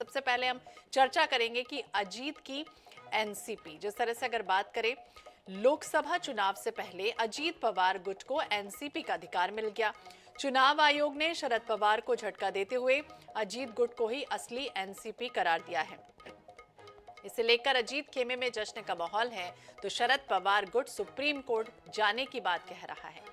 सबसे पहले हम चर्चा करेंगे कि अजीत की एनसीपी, जिस तरह से अगर बात करें, लोकसभा चुनाव से पहले अजीत पवार गुट को एनसीपी का अधिकार मिल गया। चुनाव आयोग ने शरद पवार को झटका देते हुए अजीत गुट को ही असली एनसीपी करार दिया है। इसे लेकर अजीत खेमे में जश्न का माहौल है, तो शरद पवार गुट सुप्रीम कोर्ट जाने की बात कह रहा है।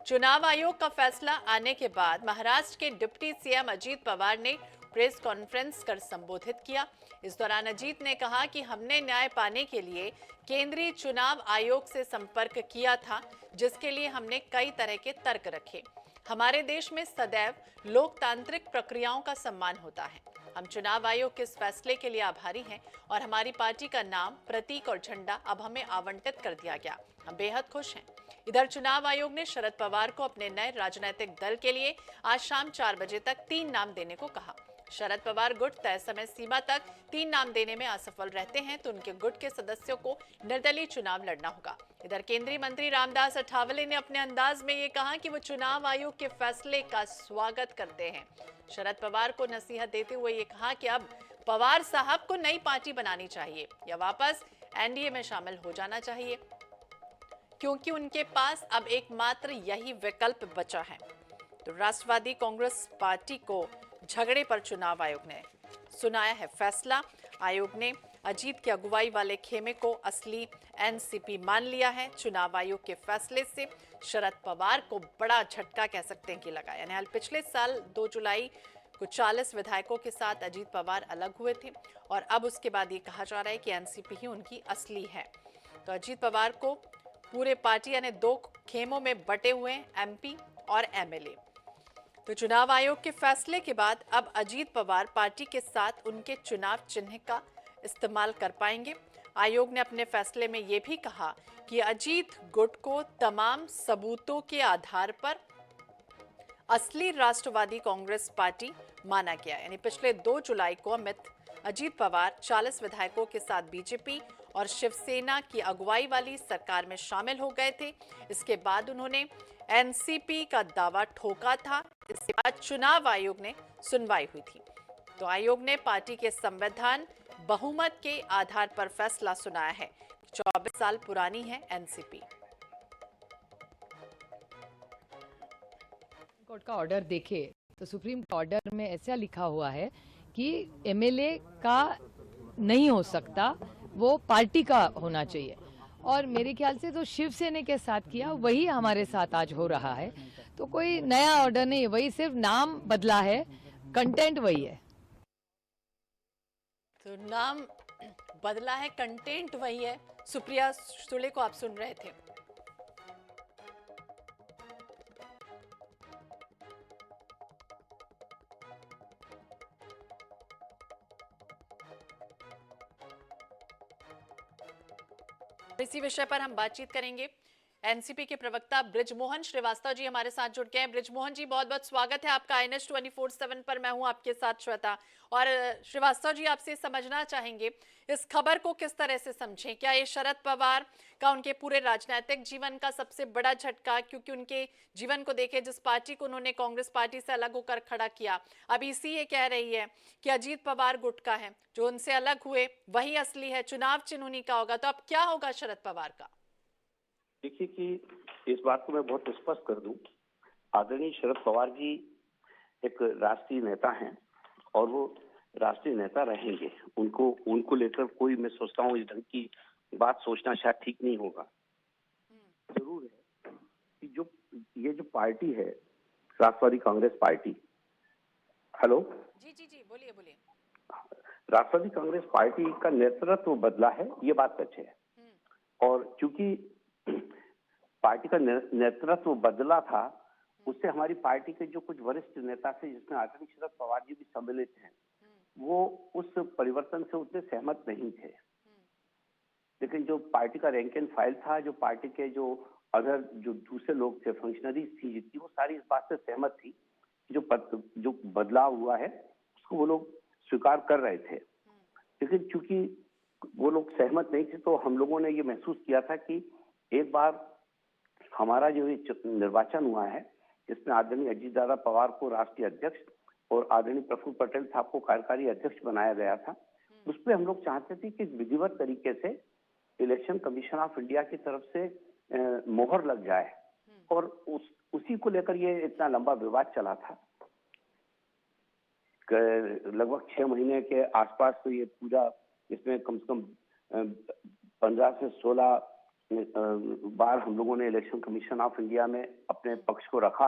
चुनाव आयोग का फैसला आने के बाद महाराष्ट्र के डिप्टी सीएम अजीत पवार ने प्रेस कॉन्फ्रेंस कर संबोधित किया। इस दौरान अजीत ने कहा कि हमने न्याय पाने के लिए केंद्रीय चुनाव आयोग से संपर्क किया था, जिसके लिए हमने कई तरह के तर्क रखे। हमारे देश में सदैव लोकतांत्रिक प्रक्रियाओं का सम्मान होता है। हम चुनाव आयोग के इस फैसले के लिए आभारी हैं और हमारी पार्टी का नाम, प्रतीक और झंडा अब हमें आवंटित कर दिया गया। हम बेहद खुश हैं। इधर चुनाव आयोग ने शरद पवार को अपने नए राजनीतिक दल के लिए आज शाम 4 बजे तक 3 नाम देने को कहा। शरद पवार गुट तय समय सीमा तक 3 नाम देने में असफल रहते हैं तो उनके गुट के सदस्यों को निर्दलीय चुनाव लड़ना होगा। इधर केंद्रीय मंत्री रामदास अठावले ने अपने अंदाज में ये कहा कि वो चुनाव आयोग के फैसले का स्वागत करते हैं। शरद पवार को नसीहत देते हुए ये कहा कि अब पवार साहब को नई पार्टी बनानी चाहिए या वापस एनडीए में शामिल हो जाना चाहिए, क्योंकि उनके पास अब एकमात्र यही विकल्प बचा है। तो राष्ट्रवादी कांग्रेस पार्टी को झगड़े पर चुनाव आयोग ने सुनाया है फैसला। आयोग ने अजीत की अगुवाई वाले खेमे को असली एनसीपी मान लिया है। चुनाव आयोग के फैसले से शरद पवार को बड़ा झटका कह सकते हैं कि लगा। यानी हाल पिछले साल 2 जुलाई को 40 विधायकों के साथ अजीत पवार अलग हुए थे और अब उसके बाद ये कहा जा रहा है कि एनसीपी ही उनकी असली है। तो अजीत पवार को पूरे पार्टी यानी 2 खेमों में बटे हुए एमपी और एमएलए। तो चुनाव आयोग के फैसले के बाद अब अजीत पवार पार्टी के साथ उनके चुनाव चिन्ह का इस्तेमाल कर पाएंगे। आयोग ने अपने फैसले में यह भी कहा कि अजीत गुट को तमाम सबूतों के आधार पर असली राष्ट्रवादी कांग्रेस पार्टी माना गया। यानी पिछले 2 जुलाई को अजीत पवार 40 विधायकों के साथ बीजेपी और शिवसेना की अगुवाई वाली सरकार में शामिल हो गए थे। इसके बाद उन्होंने एनसीपी का दावा ठोका था। इसके बाद चुनाव आयोग ने सुनवाई हुई थी। तो आयोग ने पार्टी के संविधान बहुमत के आधार पर फैसला सुनाया है। 24 साल पुरानी है एनसीपी। कोर्ट का ऑर्डर देखे तो सुप्रीम ऑर्डर में ऐसा लिखा हुआ है कि एमएलए का नहीं हो सकता, वो पार्टी का होना चाहिए। और मेरे ख्याल से तो शिवसेना के साथ किया वही हमारे साथ आज हो रहा है। तो कोई नया ऑर्डर नहीं, वही सिर्फ नाम बदला है, कंटेंट वही है। तो नाम बदला है, कंटेंट वही है। सुप्रिया सुले को आप सुन रहे थे। इसी विषय पर हम बातचीत करेंगे। एनसीपी के प्रवक्ता बृजमोहन श्रीवास्तव जी हमारे साथ जुड़ गए हैं। बृजमोहन जी, बहुत बहुत स्वागत है आपका INS 24/7 पर। मैं हूं आपके साथ श्वेता। और श्रीवास्तव जी, आपसे समझना चाहेंगे इस खबर को किस तरह से समझें। क्या ये शरद पवार का उनके पूरे राजनीतिक जीवन का सबसे बड़ा झटका, क्योंकि उनके जीवन को देखे, जिस पार्टी को उन्होंने कांग्रेस पार्टी से अलग होकर खड़ा किया, अब इसी ये कह रही है कि अजीत पवार गुट का है, जो उनसे अलग हुए वही असली है, चुनाव चिन्ह उन्हीं का होगा। तो अब क्या होगा शरद पवार का? देखिए कि इस बात को मैं बहुत स्पष्ट कर दूं, आदरणीय शरद पवार जी एक राष्ट्रीय नेता हैं और वो राष्ट्रीय नेता रहेंगे। उनको लेकर कोई, मैं सोचता हूँ, इस ढंग की बात सोचना शायद ठीक नहीं होगा। जरूर है कि ये जो पार्टी है, राष्ट्रवादी कांग्रेस पार्टी, हेलो जी बोलिए बोलिए। राष्ट्रवादी कांग्रेस पार्टी का नेतृत्व बदला है, ये बात सच है। और चूंकि पार्टी का नेतृत्व बदला था, उससे हमारी पार्टी के जो कुछ वरिष्ठ नेता थे, जिसमें आदरणीय शरद पवार जी भी सम्मिलित हैं, वो उस परिवर्तन से उतने सहमत नहीं थे। लेकिन जो पार्टी का रैंक एंड फाइल था, जो पार्टी के जो अदर जो दूसरे लोग थे, फंक्शनरीज थी जितनी, वो सारी इस बात से सहमत थी। जो बदलाव हुआ है उसको वो लोग स्वीकार कर रहे थे। लेकिन चूंकि वो लोग सहमत नहीं थे, तो हम लोगों ने ये महसूस किया था कि एक बार हमारा जो ये निर्वाचन हुआ है, इसमें आदरणीय अजीत दादा पवार को राष्ट्रीय अध्यक्ष और आदरणीय प्रफुल्ल पटेल साहब को कार्यकारी अध्यक्ष बनाया गया था, उस पर हम लोग चाहते थे कि विधिवत तरीके से इलेक्शन कमीशन ऑफ इंडिया की तरफ से मोहर लग जाए, और उसी को लेकर ये इतना लंबा विवाद चला था। लगभग 6 महीने के आसपास तो ये पूरा, इसमें कम से कम 15 से 16 बार हम लोगों ने इलेक्शन कमीशन ऑफ इंडिया में अपने पक्ष को रखा,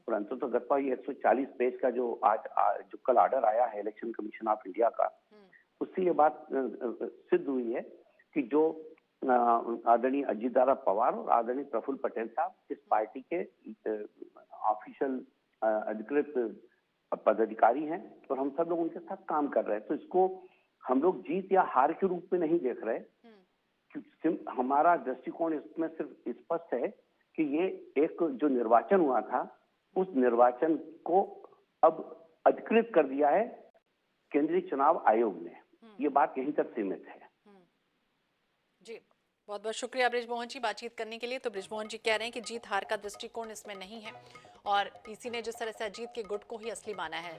और अंततः गतवा ये 140 पेज का जो जो कल ऑर्डर आया है इलेक्शन कमीशन ऑफ इंडिया का, उससे ये बात सिद्ध हुई है कि जो आदरणीय अजीत दादा पवार और आदरणीय प्रफुल्ल पटेल साहब इस पार्टी के ऑफिशियल अधिकृत पदाधिकारी हैं, और हम सब लोग उनके साथ काम कर रहे हैं। तो इसको हम लोग जीत या हार के रूप में नहीं देख रहे, क्योंकि हमारा दृष्टिकोण इसमें सिर्फ स्पष्ट है कि ये एक जो निर्वाचन हुआ था, उस निर्वाचन को अब अधिकृत कर दिया है केंद्रीय चुनाव आयोग ने। ये बात यहीं तक सीमित है। जी, बहुत बहुत शुक्रिया बृजमोहन जी बातचीत करने के लिए। तो बृजमोहन जी कह रहे हैं कि जीत हार का दृष्टिकोण इसमें नहीं है, और पीसी ने जिस तरह से अजीत के गुट को ही असली माना है,